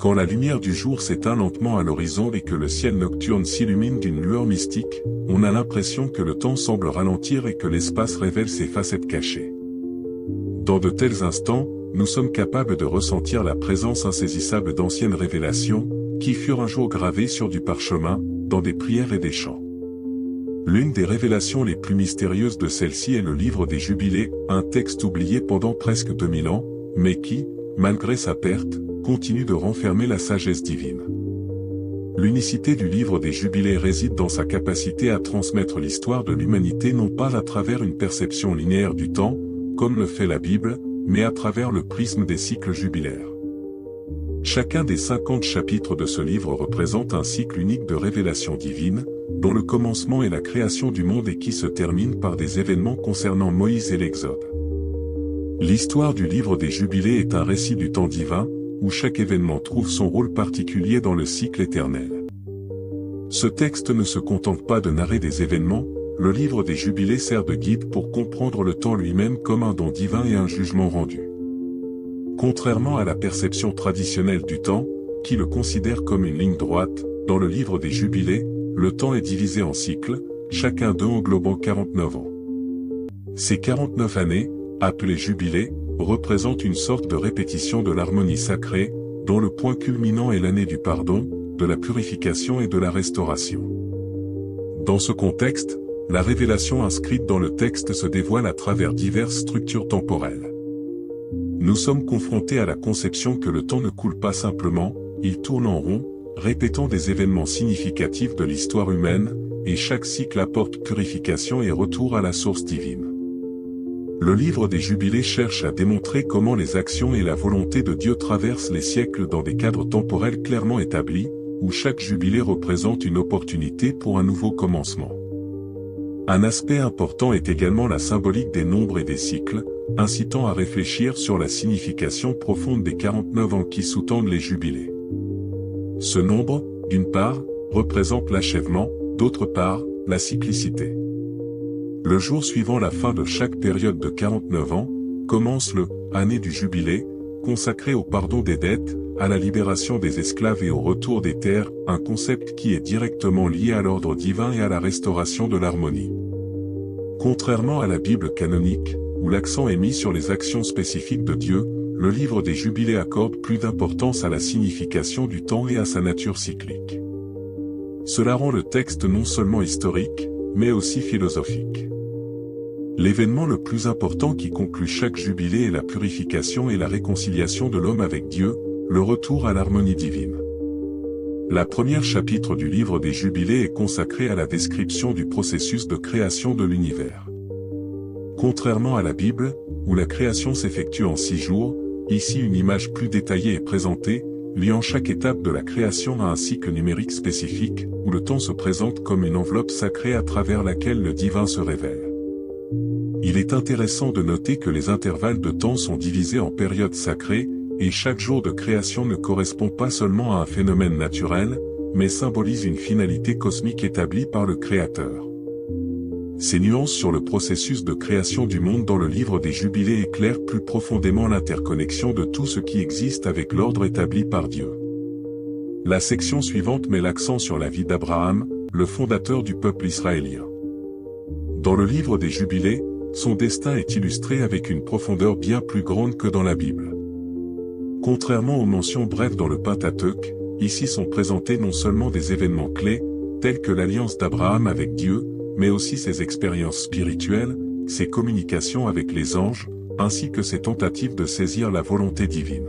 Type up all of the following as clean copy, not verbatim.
Quand la lumière du jour s'éteint lentement à l'horizon et que le ciel nocturne s'illumine d'une lueur mystique, on a l'impression que le temps semble ralentir et que l'espace révèle ses facettes cachées. Dans de tels instants, nous sommes capables de ressentir la présence insaisissable d'anciennes révélations, qui furent un jour gravées sur du parchemin, dans des prières et des chants. L'une des révélations les plus mystérieuses de celle-ci est le livre des Jubilés, un texte oublié pendant presque 2000 ans, mais qui, malgré sa perte, continue de renfermer la sagesse divine. L'unicité du livre des Jubilés réside dans sa capacité à transmettre l'histoire de l'humanité non pas à travers une perception linéaire du temps, comme le fait la Bible, mais à travers le prisme des cycles jubilaires. Chacun des 50 chapitres de ce livre représente un cycle unique de révélation divine, dont le commencement est la création du monde et qui se termine par des événements concernant Moïse et l'Exode. L'histoire du livre des Jubilés est un récit du temps divin, où chaque événement trouve son rôle particulier dans le cycle éternel. Ce texte ne se contente pas de narrer des événements, le livre des Jubilés sert de guide pour comprendre le temps lui-même comme un don divin et un jugement rendu. Contrairement à la perception traditionnelle du temps, qui le considère comme une ligne droite, dans le livre des Jubilés, le temps est divisé en cycles, chacun d'eux englobant 49 ans. Ces 49 années, appelées Jubilés, représentent une sorte de répétition de l'harmonie sacrée, dont le point culminant est l'année du pardon, de la purification et de la restauration. Dans ce contexte, la révélation inscrite dans le texte se dévoile à travers diverses structures temporelles. Nous sommes confrontés à la conception que le temps ne coule pas simplement, il tourne en rond, répétant des événements significatifs de l'histoire humaine, et chaque cycle apporte purification et retour à la source divine. Le livre des Jubilés cherche à démontrer comment les actions et la volonté de Dieu traversent les siècles dans des cadres temporels clairement établis, où chaque jubilé représente une opportunité pour un nouveau commencement. Un aspect important est également la symbolique des nombres et des cycles, incitant à réfléchir sur la signification profonde des 49 ans qui sous-tendent les jubilés. Ce nombre, d'une part, représente l'achèvement, d'autre part, la cyclicité. Le jour suivant la fin de chaque période de 49 ans, commence le « année du jubilé », consacré au pardon des dettes, à la libération des esclaves et au retour des terres, un concept qui est directement lié à l'ordre divin et à la restauration de l'harmonie. Contrairement à la Bible canonique, où l'accent est mis sur les actions spécifiques de Dieu, le livre des Jubilés accorde plus d'importance à la signification du temps et à sa nature cyclique. Cela rend le texte non seulement historique, mais aussi philosophique. L'événement le plus important qui conclut chaque jubilé est la purification et la réconciliation de l'homme avec Dieu, le retour à l'harmonie divine. La première chapitre du livre des Jubilés est consacrée à la description du processus de création de l'univers. Contrairement à la Bible, où la création s'effectue en 6 jours, ici une image plus détaillée est présentée, liant chaque étape de la création à un cycle numérique spécifique, où le temps se présente comme une enveloppe sacrée à travers laquelle le divin se révèle. Il est intéressant de noter que les intervalles de temps sont divisés en périodes sacrées, et chaque jour de création ne correspond pas seulement à un phénomène naturel, mais symbolise une finalité cosmique établie par le Créateur. Ces nuances sur le processus de création du monde dans le livre des Jubilés éclairent plus profondément l'interconnexion de tout ce qui existe avec l'ordre établi par Dieu. La section suivante met l'accent sur la vie d'Abraham, le fondateur du peuple israélien. Dans le livre des Jubilés, son destin est illustré avec une profondeur bien plus grande que dans la Bible. Contrairement aux mentions brèves dans le Pentateuque, ici sont présentés non seulement des événements clés, tels que l'alliance d'Abraham avec Dieu, mais aussi ses expériences spirituelles, ses communications avec les anges, ainsi que ses tentatives de saisir la volonté divine.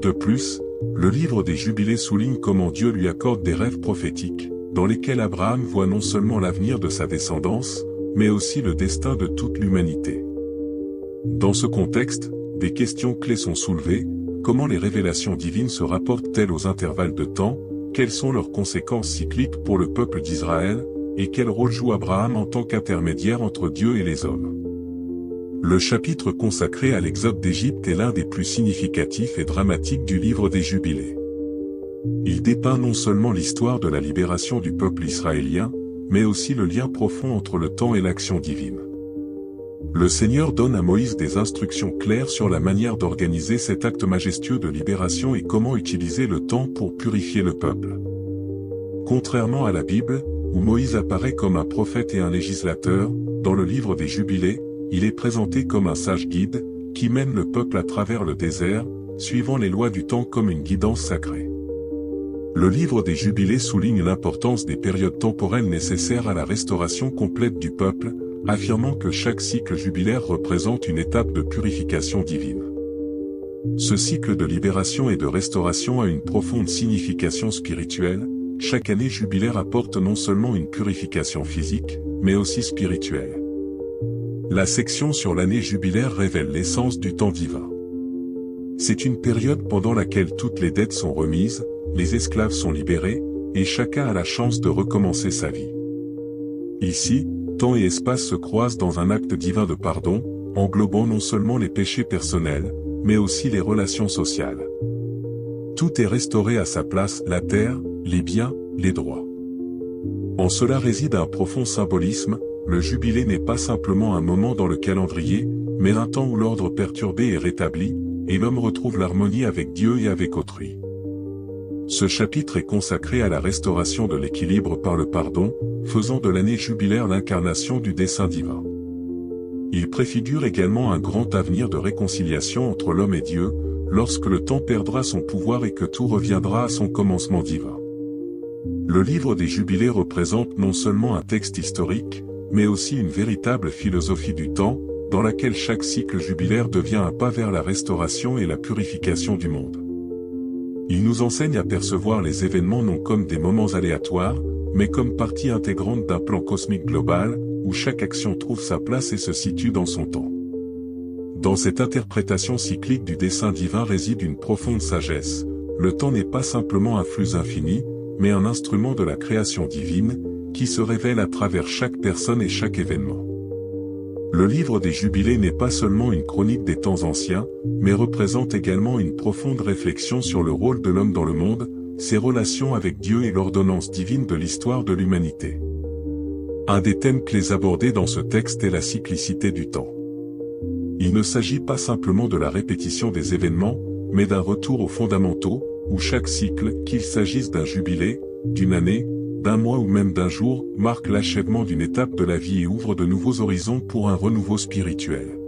De plus, le livre des Jubilés souligne comment Dieu lui accorde des rêves prophétiques, dans lesquels Abraham voit non seulement l'avenir de sa descendance, mais aussi le destin de toute l'humanité. Dans ce contexte, des questions clés sont soulevées: comment les révélations divines se rapportent-elles aux intervalles de temps, quelles sont leurs conséquences cycliques pour le peuple d'Israël, et quel rôle joue Abraham en tant qu'intermédiaire entre Dieu et les hommes. Le chapitre consacré à l'exode d'Égypte est l'un des plus significatifs et dramatiques du livre des Jubilés. Il dépeint non seulement l'histoire de la libération du peuple israélien, mais aussi le lien profond entre le temps et l'action divine. Le Seigneur donne à Moïse des instructions claires sur la manière d'organiser cet acte majestueux de libération et comment utiliser le temps pour purifier le peuple. Contrairement à la Bible, où Moïse apparaît comme un prophète et un législateur, dans le livre des Jubilés, il est présenté comme un sage guide, qui mène le peuple à travers le désert, suivant les lois du temps comme une guidance sacrée. Le livre des Jubilés souligne l'importance des périodes temporelles nécessaires à la restauration complète du peuple, affirmant que chaque cycle jubilaire représente une étape de purification divine. Ce cycle de libération et de restauration a une profonde signification spirituelle. Chaque année jubilaire apporte non seulement une purification physique, mais aussi spirituelle. La section sur l'année jubilaire révèle l'essence du temps divin. C'est une période pendant laquelle toutes les dettes sont remises, les esclaves sont libérés, et chacun a la chance de recommencer sa vie. Ici, temps et espace se croisent dans un acte divin de pardon, englobant non seulement les péchés personnels, mais aussi les relations sociales. Tout est restauré à sa place, la terre, les biens, les droits. En cela réside un profond symbolisme, le jubilé n'est pas simplement un moment dans le calendrier, mais un temps où l'ordre perturbé est rétabli, et l'homme retrouve l'harmonie avec Dieu et avec autrui. Ce chapitre est consacré à la restauration de l'équilibre par le pardon, faisant de l'année jubilaire l'incarnation du dessein divin. Il préfigure également un grand avenir de réconciliation entre l'homme et Dieu, lorsque le temps perdra son pouvoir et que tout reviendra à son commencement divin. Le livre des Jubilés représente non seulement un texte historique, mais aussi une véritable philosophie du temps, dans laquelle chaque cycle jubilaire devient un pas vers la restauration et la purification du monde. Il nous enseigne à percevoir les événements non comme des moments aléatoires, mais comme partie intégrante d'un plan cosmique global, où chaque action trouve sa place et se situe dans son temps. Dans cette interprétation cyclique du dessein divin réside une profonde sagesse. Le temps n'est pas simplement un flux infini, mais un instrument de la création divine, qui se révèle à travers chaque personne et chaque événement. Le livre des Jubilés n'est pas seulement une chronique des temps anciens, mais représente également une profonde réflexion sur le rôle de l'homme dans le monde, ses relations avec Dieu et l'ordonnance divine de l'histoire de l'humanité. Un des thèmes clés abordés dans ce texte est la cyclicité du temps. Il ne s'agit pas simplement de la répétition des événements, mais d'un retour aux fondamentaux, où chaque cycle, qu'il s'agisse d'un jubilé, d'une année, d'un mois ou même d'un jour, marque l'achèvement d'une étape de la vie et ouvre de nouveaux horizons pour un renouveau spirituel.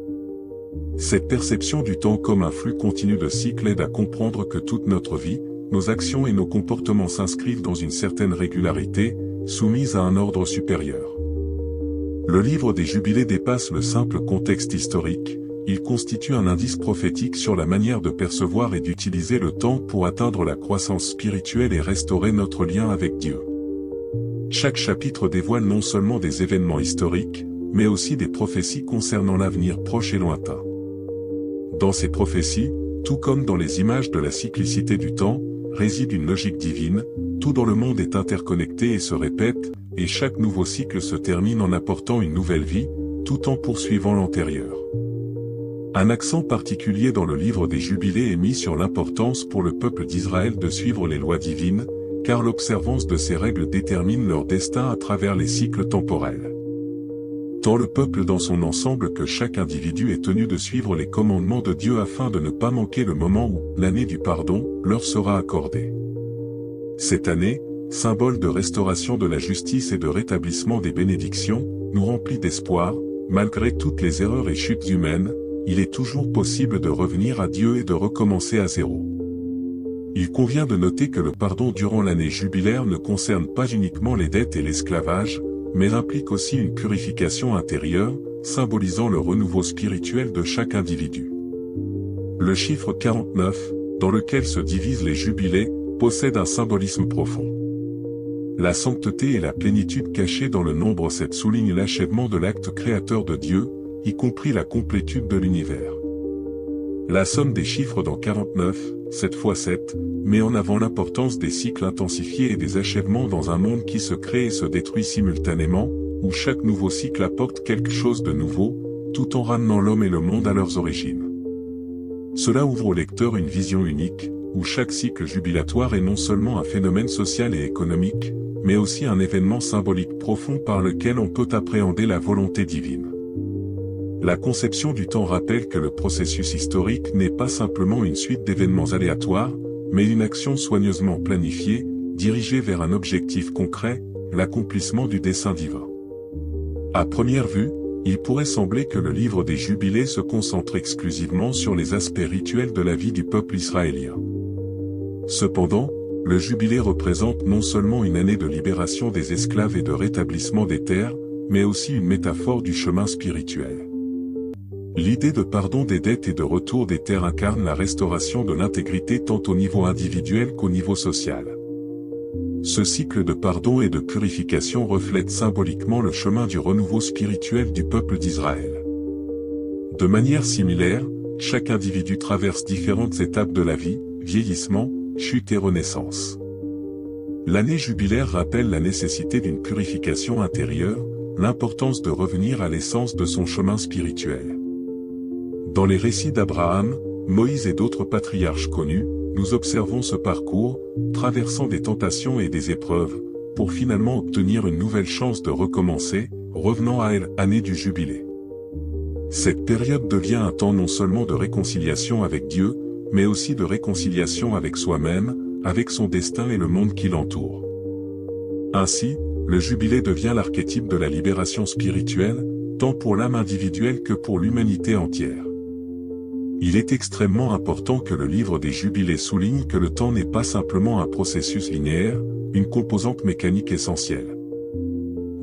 Cette perception du temps comme un flux continu de cycles aide à comprendre que toute notre vie, nos actions et nos comportements s'inscrivent dans une certaine régularité, soumise à un ordre supérieur. Le livre des Jubilés dépasse le simple contexte historique, il constitue un indice prophétique sur la manière de percevoir et d'utiliser le temps pour atteindre la croissance spirituelle et restaurer notre lien avec Dieu. Chaque chapitre dévoile non seulement des événements historiques, mais aussi des prophéties concernant l'avenir proche et lointain. Dans ces prophéties, tout comme dans les images de la cyclicité du temps, réside une logique divine, tout dans le monde est interconnecté et se répète, et chaque nouveau cycle se termine en apportant une nouvelle vie, tout en poursuivant l'antérieur. Un accent particulier dans le livre des Jubilés est mis sur l'importance pour le peuple d'Israël de suivre les lois divines, car l'observance de ces règles détermine leur destin à travers les cycles temporels. Tant le peuple dans son ensemble que chaque individu est tenu de suivre les commandements de Dieu afin de ne pas manquer le moment où l'année du pardon leur sera accordée. Cette année, symbole de restauration de la justice et de rétablissement des bénédictions, nous remplit d'espoir, malgré toutes les erreurs et chutes humaines, il est toujours possible de revenir à Dieu et de recommencer à zéro. Il convient de noter que le pardon durant l'année jubilaire ne concerne pas uniquement les dettes et l'esclavage, mais implique aussi une purification intérieure, symbolisant le renouveau spirituel de chaque individu. Le chiffre 49, dans lequel se divisent les jubilés, possède un symbolisme profond. La sancteté et la plénitude cachée dans le nombre 7 soulignent l'achèvement de l'acte créateur de Dieu, y compris la complétude de l'univers. La somme des chiffres dans 49, 7 x 7, met en avant l'importance des cycles intensifiés et des achèvements dans un monde qui se crée et se détruit simultanément, où chaque nouveau cycle apporte quelque chose de nouveau, tout en ramenant l'homme et le monde à leurs origines. Cela ouvre au lecteur une vision unique, où chaque cycle jubilatoire est non seulement un phénomène social et économique, mais aussi un événement symbolique profond par lequel on peut appréhender la volonté divine. La conception du temps rappelle que le processus historique n'est pas simplement une suite d'événements aléatoires, mais une action soigneusement planifiée, dirigée vers un objectif concret, l'accomplissement du dessein divin. À première vue, il pourrait sembler que le livre des Jubilés se concentre exclusivement sur les aspects rituels de la vie du peuple israélien. Cependant, le Jubilé représente non seulement une année de libération des esclaves et de rétablissement des terres, mais aussi une métaphore du chemin spirituel. L'idée de pardon des dettes et de retour des terres incarne la restauration de l'intégrité tant au niveau individuel qu'au niveau social. Ce cycle de pardon et de purification reflète symboliquement le chemin du renouveau spirituel du peuple d'Israël. De manière similaire, chaque individu traverse différentes étapes de la vie, vieillissement, chute et renaissance. L'année jubilaire rappelle la nécessité d'une purification intérieure, l'importance de revenir à l'essence de son chemin spirituel. Dans les récits d'Abraham, Moïse et d'autres patriarches connus, nous observons ce parcours, traversant des tentations et des épreuves, pour finalement obtenir une nouvelle chance de recommencer, revenant à elle, année du jubilé. Cette période devient un temps non seulement de réconciliation avec Dieu, mais aussi de réconciliation avec soi-même, avec son destin et le monde qui l'entoure. Ainsi, le jubilé devient l'archétype de la libération spirituelle, tant pour l'âme individuelle que pour l'humanité entière. Il est extrêmement important que le livre des Jubilés souligne que le temps n'est pas simplement un processus linéaire, une composante mécanique essentielle.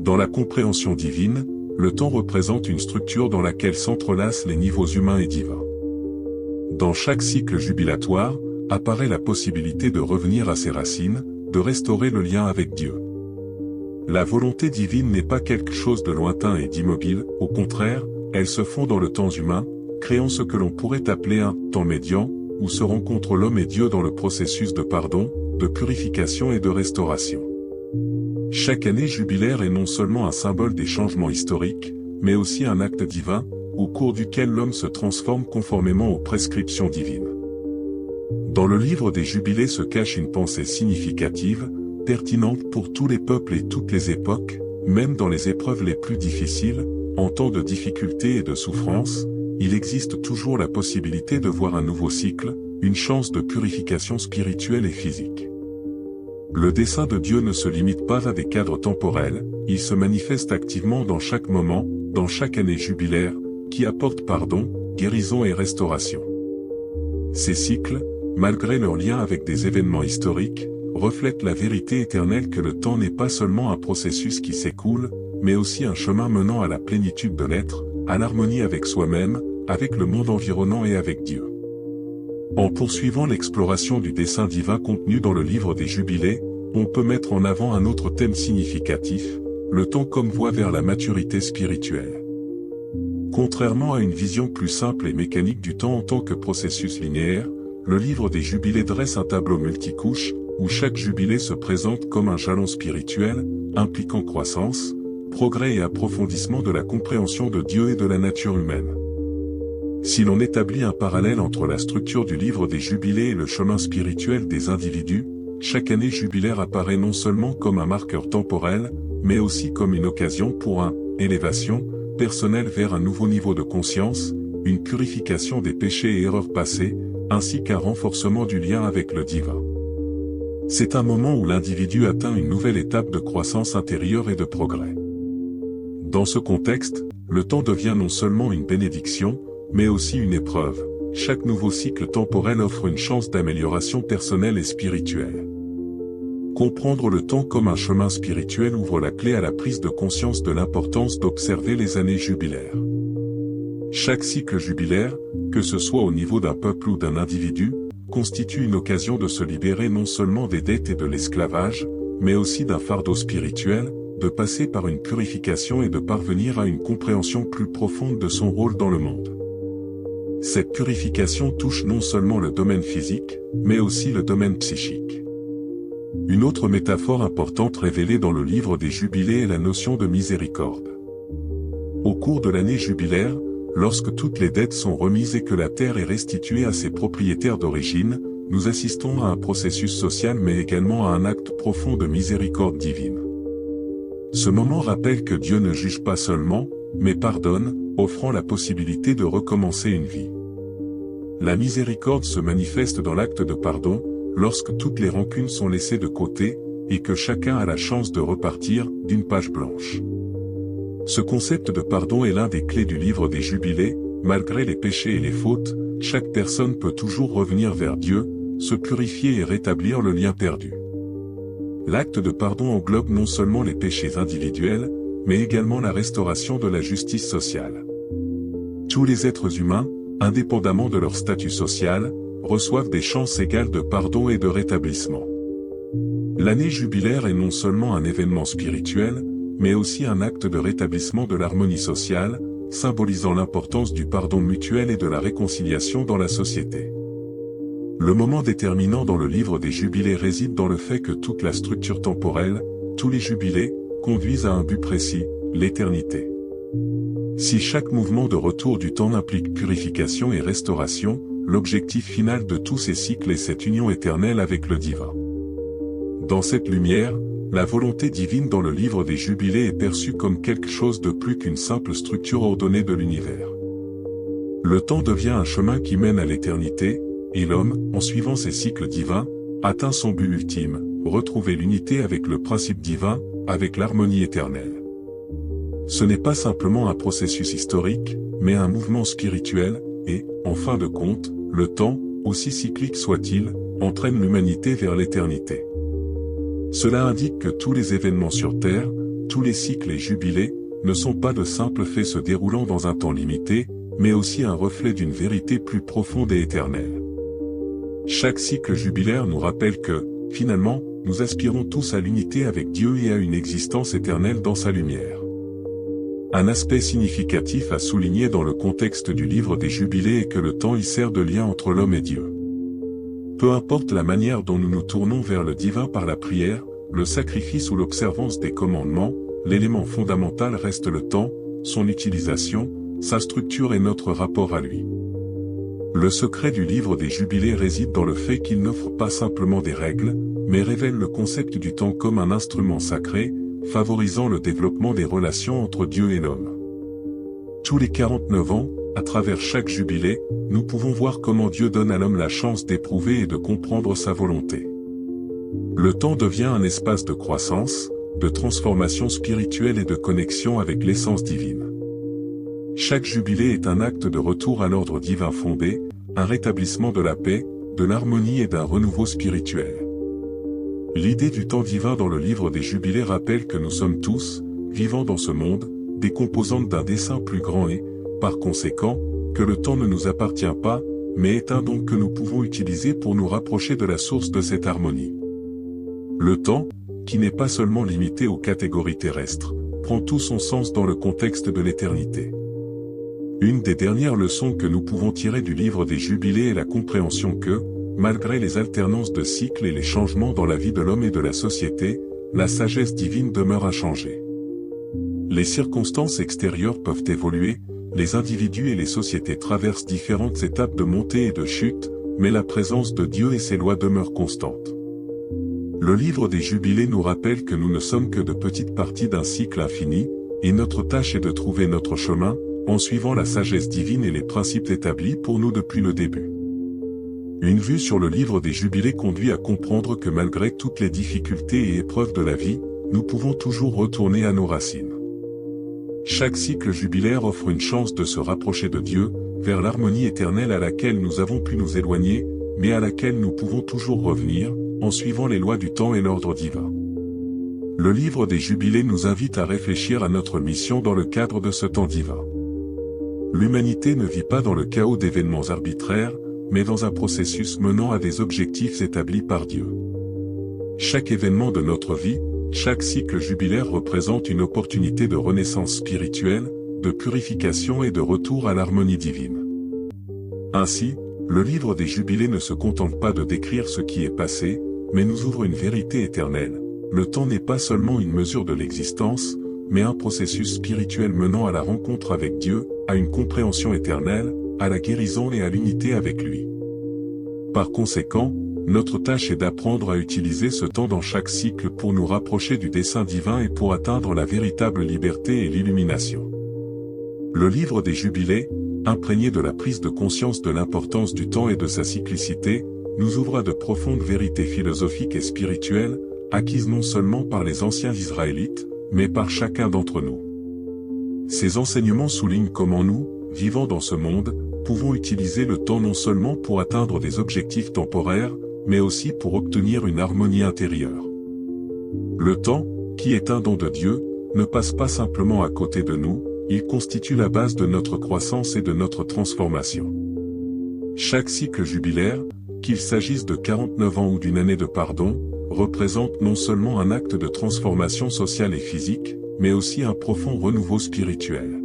Dans la compréhension divine, le temps représente une structure dans laquelle s'entrelacent les niveaux humains et divins. Dans chaque cycle jubilatoire, apparaît la possibilité de revenir à ses racines, de restaurer le lien avec Dieu. La volonté divine n'est pas quelque chose de lointain et d'immobile, au contraire, elle se fond dans le temps humain, créant ce que l'on pourrait appeler un temps médian, où se rencontrent l'homme et Dieu dans le processus de pardon, de purification et de restauration. Chaque année jubilaire est non seulement un symbole des changements historiques, mais aussi un acte divin, au cours duquel l'homme se transforme conformément aux prescriptions divines. Dans le livre des Jubilés se cache une pensée significative, pertinente pour tous les peuples et toutes les époques, même dans les épreuves les plus difficiles, en temps de difficulté et de souffrance, il existe toujours la possibilité de voir un nouveau cycle, une chance de purification spirituelle et physique. Le dessein de Dieu ne se limite pas à des cadres temporels, il se manifeste activement dans chaque moment, dans chaque année jubilaire, qui apporte pardon, guérison et restauration. Ces cycles, malgré leur lien avec des événements historiques, reflètent la vérité éternelle que le temps n'est pas seulement un processus qui s'écoule, mais aussi un chemin menant à la plénitude de l'être, à l'harmonie avec soi-même, avec le monde environnant et avec Dieu. En poursuivant l'exploration du dessein divin contenu dans le livre des Jubilés, on peut mettre en avant un autre thème significatif, le temps comme voie vers la maturité spirituelle. Contrairement à une vision plus simple et mécanique du temps en tant que processus linéaire, le livre des Jubilés dresse un tableau multicouche, où chaque jubilé se présente comme un jalon spirituel, impliquant croissance, progrès et approfondissement de la compréhension de Dieu et de la nature humaine. Si l'on établit un parallèle entre la structure du livre des Jubilés et le chemin spirituel des individus, chaque année jubilaire apparaît non seulement comme un marqueur temporel, mais aussi comme une occasion pour une élévation personnelle vers un nouveau niveau de conscience, une purification des péchés et erreurs passées, ainsi qu'un renforcement du lien avec le divin. C'est un moment où l'individu atteint une nouvelle étape de croissance intérieure et de progrès. Dans ce contexte, le temps devient non seulement une bénédiction, mais aussi une épreuve. Chaque nouveau cycle temporel offre une chance d'amélioration personnelle et spirituelle. Comprendre le temps comme un chemin spirituel ouvre la clé à la prise de conscience de l'importance d'observer les années jubilaires. Chaque cycle jubilaire, que ce soit au niveau d'un peuple ou d'un individu, constitue une occasion de se libérer non seulement des dettes et de l'esclavage, mais aussi d'un fardeau spirituel, de passer par une purification et de parvenir à une compréhension plus profonde de son rôle dans le monde. Cette purification touche non seulement le domaine physique, mais aussi le domaine psychique. Une autre métaphore importante révélée dans le livre des Jubilés est la notion de miséricorde. Au cours de l'année jubilaire, lorsque toutes les dettes sont remises et que la terre est restituée à ses propriétaires d'origine, nous assistons à un processus social mais également à un acte profond de miséricorde divine. Ce moment rappelle que Dieu ne juge pas seulement, mais pardonne, offrant la possibilité de recommencer une vie. La miséricorde se manifeste dans l'acte de pardon, lorsque toutes les rancunes sont laissées de côté, et que chacun a la chance de repartir d'une page blanche. Ce concept de pardon est l'un des clés du livre des Jubilés. Malgré les péchés et les fautes, chaque personne peut toujours revenir vers Dieu, se purifier et rétablir le lien perdu. L'acte de pardon englobe non seulement les péchés individuels, mais également la restauration de la justice sociale. Tous les êtres humains, indépendamment de leur statut social, reçoivent des chances égales de pardon et de rétablissement. L'année jubilaire est non seulement un événement spirituel, mais aussi un acte de rétablissement de l'harmonie sociale, symbolisant l'importance du pardon mutuel et de la réconciliation dans la société. Le moment déterminant dans le livre des Jubilés réside dans le fait que toute la structure temporelle, tous les jubilés, conduisent à un but précis, l'éternité. Si chaque mouvement de retour du temps implique purification et restauration, l'objectif final de tous ces cycles est cette union éternelle avec le divin. Dans cette lumière, la volonté divine dans le livre des Jubilés est perçue comme quelque chose de plus qu'une simple structure ordonnée de l'univers. Le temps devient un chemin qui mène à l'éternité, et l'homme, en suivant ces cycles divins, atteint son but ultime, retrouver l'unité avec le principe divin, avec l'harmonie éternelle. Ce n'est pas simplement un processus historique, mais un mouvement spirituel, et, en fin de compte, le temps, aussi cyclique soit-il, entraîne l'humanité vers l'éternité. Cela indique que tous les événements sur Terre, tous les cycles et jubilés, ne sont pas de simples faits se déroulant dans un temps limité, mais aussi un reflet d'une vérité plus profonde et éternelle. Chaque cycle jubilaire nous rappelle que, finalement, nous aspirons tous à l'unité avec Dieu et à une existence éternelle dans sa lumière. Un aspect significatif à souligner dans le contexte du livre des Jubilés est que le temps y sert de lien entre l'homme et Dieu. Peu importe la manière dont nous nous tournons vers le divin par la prière, le sacrifice ou l'observance des commandements, l'élément fondamental reste le temps, son utilisation, sa structure et notre rapport à lui. Le secret du livre des Jubilés réside dans le fait qu'il n'offre pas simplement des règles, mais révèle le concept du temps comme un instrument sacré, favorisant le développement des relations entre Dieu et l'homme. Tous les 49 ans, à travers chaque jubilé, nous pouvons voir comment Dieu donne à l'homme la chance d'éprouver et de comprendre sa volonté. Le temps devient un espace de croissance, de transformation spirituelle et de connexion avec l'essence divine. Chaque jubilé est un acte de retour à l'ordre divin fondé, un rétablissement de la paix, de l'harmonie et d'un renouveau spirituel. L'idée du temps divin dans le livre des Jubilés rappelle que nous sommes tous, vivant dans ce monde, des composantes d'un dessein plus grand et, par conséquent, que le temps ne nous appartient pas, mais est un don que nous pouvons utiliser pour nous rapprocher de la source de cette harmonie. Le temps, qui n'est pas seulement limité aux catégories terrestres, prend tout son sens dans le contexte de l'éternité. Une des dernières leçons que nous pouvons tirer du livre des Jubilés est la compréhension que, malgré les alternances de cycles et les changements dans la vie de l'homme et de la société, la sagesse divine demeure inchangée. Les circonstances extérieures peuvent évoluer, les individus et les sociétés traversent différentes étapes de montée et de chute, mais la présence de Dieu et ses lois demeurent constantes. Le livre des Jubilés nous rappelle que nous ne sommes que de petites parties d'un cycle infini, et notre tâche est de trouver notre chemin, en suivant la sagesse divine et les principes établis pour nous depuis le début. Une vue sur le livre des Jubilés conduit à comprendre que malgré toutes les difficultés et épreuves de la vie, nous pouvons toujours retourner à nos racines. Chaque cycle jubilaire offre une chance de se rapprocher de Dieu, vers l'harmonie éternelle à laquelle nous avons pu nous éloigner, mais à laquelle nous pouvons toujours revenir, en suivant les lois du temps et l'ordre divin. Le livre des Jubilés nous invite à réfléchir à notre mission dans le cadre de ce temps divin. L'humanité ne vit pas dans le chaos d'événements arbitraires, mais dans un processus menant à des objectifs établis par Dieu. Chaque événement de notre vie, chaque cycle jubilaire représente une opportunité de renaissance spirituelle, de purification et de retour à l'harmonie divine. Ainsi, le livre des Jubilés ne se contente pas de décrire ce qui est passé, mais nous ouvre une vérité éternelle. Le temps n'est pas seulement une mesure de l'existence, mais un processus spirituel menant à la rencontre avec Dieu, à une compréhension éternelle, à la guérison et à l'unité avec lui. Par conséquent, notre tâche est d'apprendre à utiliser ce temps dans chaque cycle pour nous rapprocher du dessein divin et pour atteindre la véritable liberté et l'illumination. Le livre des Jubilés, imprégné de la prise de conscience de l'importance du temps et de sa cyclicité, nous ouvre à de profondes vérités philosophiques et spirituelles, acquises non seulement par les anciens Israélites, mais par chacun d'entre nous. Ces enseignements soulignent comment nous, vivant dans ce monde, pouvons utiliser le temps non seulement pour atteindre des objectifs temporaires, mais aussi pour obtenir une harmonie intérieure. Le temps, qui est un don de Dieu, ne passe pas simplement à côté de nous, il constitue la base de notre croissance et de notre transformation. Chaque cycle jubilaire, qu'il s'agisse de 49 ans ou d'une année de pardon, représente non seulement un acte de transformation sociale et physique, mais aussi un profond renouveau spirituel.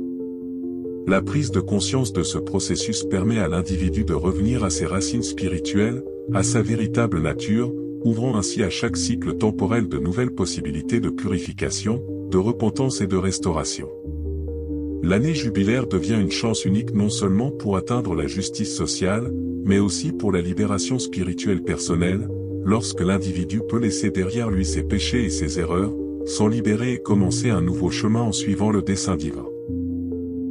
La prise de conscience de ce processus permet à l'individu de revenir à ses racines spirituelles, à sa véritable nature, ouvrant ainsi à chaque cycle temporel de nouvelles possibilités de purification, de repentance et de restauration. L'année jubilaire devient une chance unique non seulement pour atteindre la justice sociale, mais aussi pour la libération spirituelle personnelle, lorsque l'individu peut laisser derrière lui ses péchés et ses erreurs, s'en libérer et commencer un nouveau chemin en suivant le dessein divin.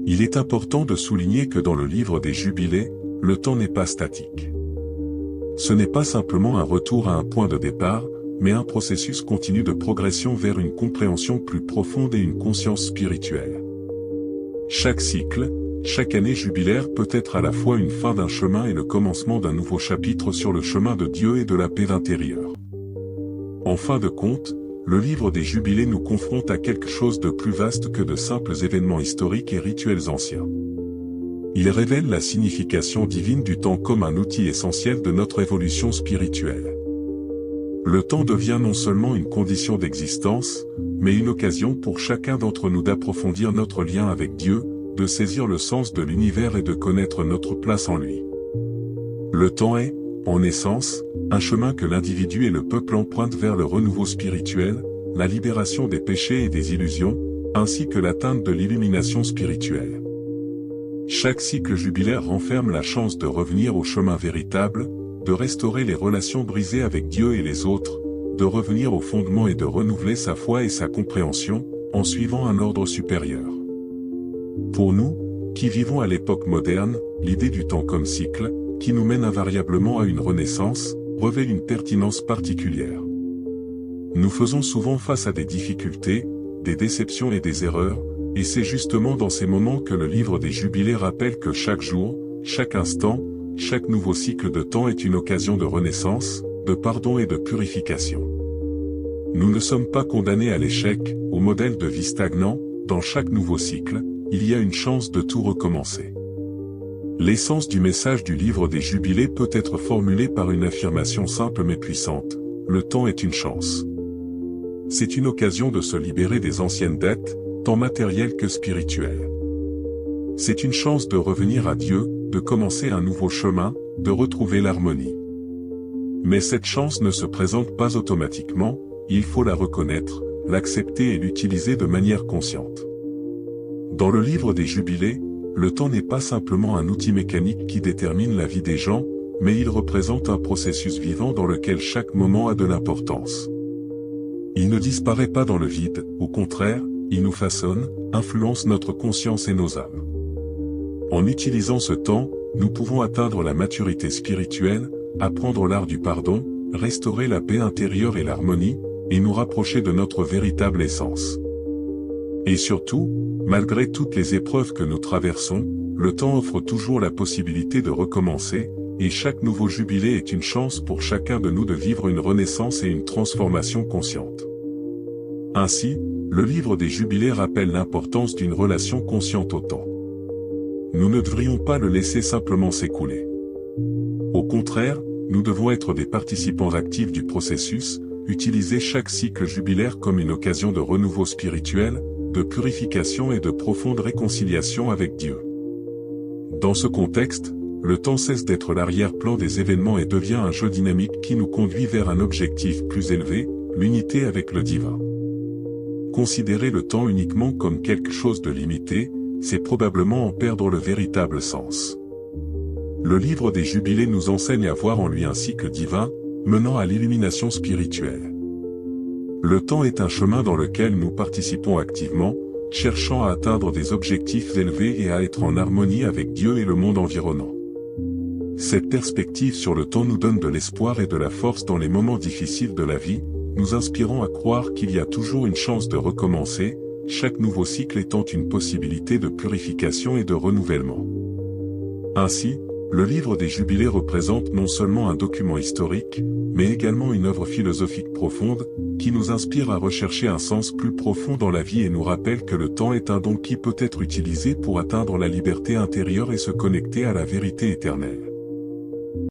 Il est important de souligner que dans le livre des Jubilés, le temps n'est pas statique. Ce n'est pas simplement un retour à un point de départ, mais un processus continu de progression vers une compréhension plus profonde et une conscience spirituelle. Chaque cycle, chaque année jubilaire peut être à la fois une fin d'un chemin et le commencement d'un nouveau chapitre sur le chemin de Dieu et de la paix intérieure. En fin de compte, le livre des Jubilés nous confronte à quelque chose de plus vaste que de simples événements historiques et rituels anciens. Il révèle la signification divine du temps comme un outil essentiel de notre évolution spirituelle. Le temps devient non seulement une condition d'existence, mais une occasion pour chacun d'entre nous d'approfondir notre lien avec Dieu, de saisir le sens de l'univers et de connaître notre place en lui. Le temps est, en essence, un chemin que l'individu et le peuple empruntent vers le renouveau spirituel, la libération des péchés et des illusions, ainsi que l'atteinte de l'illumination spirituelle. Chaque cycle jubilaire renferme la chance de revenir au chemin véritable, de restaurer les relations brisées avec Dieu et les autres, de revenir au fondement et de renouveler sa foi et sa compréhension, en suivant un ordre supérieur. Pour nous, qui vivons à l'époque moderne, l'idée du temps comme cycle, qui nous mène invariablement à une renaissance, revêt une pertinence particulière. Nous faisons souvent face à des difficultés, des déceptions et des erreurs, et c'est justement dans ces moments que le livre des Jubilés rappelle que chaque jour, chaque instant, chaque nouveau cycle de temps est une occasion de renaissance, de pardon et de purification. Nous ne sommes pas condamnés à l'échec, au modèle de vie stagnant, dans chaque nouveau cycle, il y a une chance de tout recommencer. L'essence du message du livre des Jubilés peut être formulée par une affirmation simple mais puissante. Le temps est une chance. C'est une occasion de se libérer des anciennes dettes, tant matérielles que spirituelles. C'est une chance de revenir à Dieu, de commencer un nouveau chemin, de retrouver l'harmonie. Mais cette chance ne se présente pas automatiquement, il faut la reconnaître, l'accepter et l'utiliser de manière consciente. Dans le livre des Jubilés, le temps n'est pas simplement un outil mécanique qui détermine la vie des gens, mais il représente un processus vivant dans lequel chaque moment a de l'importance. Il ne disparaît pas dans le vide, au contraire, il nous façonne, influence notre conscience et nos âmes. En utilisant ce temps, nous pouvons atteindre la maturité spirituelle, apprendre l'art du pardon, restaurer la paix intérieure et l'harmonie, et nous rapprocher de notre véritable essence. Et surtout, malgré toutes les épreuves que nous traversons, le temps offre toujours la possibilité de recommencer, et chaque nouveau jubilé est une chance pour chacun de nous de vivre une renaissance et une transformation consciente. Ainsi, le livre des Jubilés rappelle l'importance d'une relation consciente au temps. Nous ne devrions pas le laisser simplement s'écouler. Au contraire, nous devons être des participants actifs du processus, utiliser chaque cycle jubilaire comme une occasion de renouveau spirituel, de purification et de profonde réconciliation avec Dieu. Dans ce contexte, le temps cesse d'être l'arrière-plan des événements et devient un jeu dynamique qui nous conduit vers un objectif plus élevé, l'unité avec le divin. Considérer le temps uniquement comme quelque chose de limité, c'est probablement en perdre le véritable sens. Le livre des Jubilés nous enseigne à voir en lui un cycle divin, menant à l'illumination spirituelle. Le temps est un chemin dans lequel nous participons activement, cherchant à atteindre des objectifs élevés et à être en harmonie avec Dieu et le monde environnant. Cette perspective sur le temps nous donne de l'espoir et de la force dans les moments difficiles de la vie, nous inspirant à croire qu'il y a toujours une chance de recommencer, chaque nouveau cycle étant une possibilité de purification et de renouvellement. Ainsi, le livre des Jubilés représente non seulement un document historique, mais également une œuvre philosophique profonde, qui nous inspire à rechercher un sens plus profond dans la vie et nous rappelle que le temps est un don qui peut être utilisé pour atteindre la liberté intérieure et se connecter à la vérité éternelle.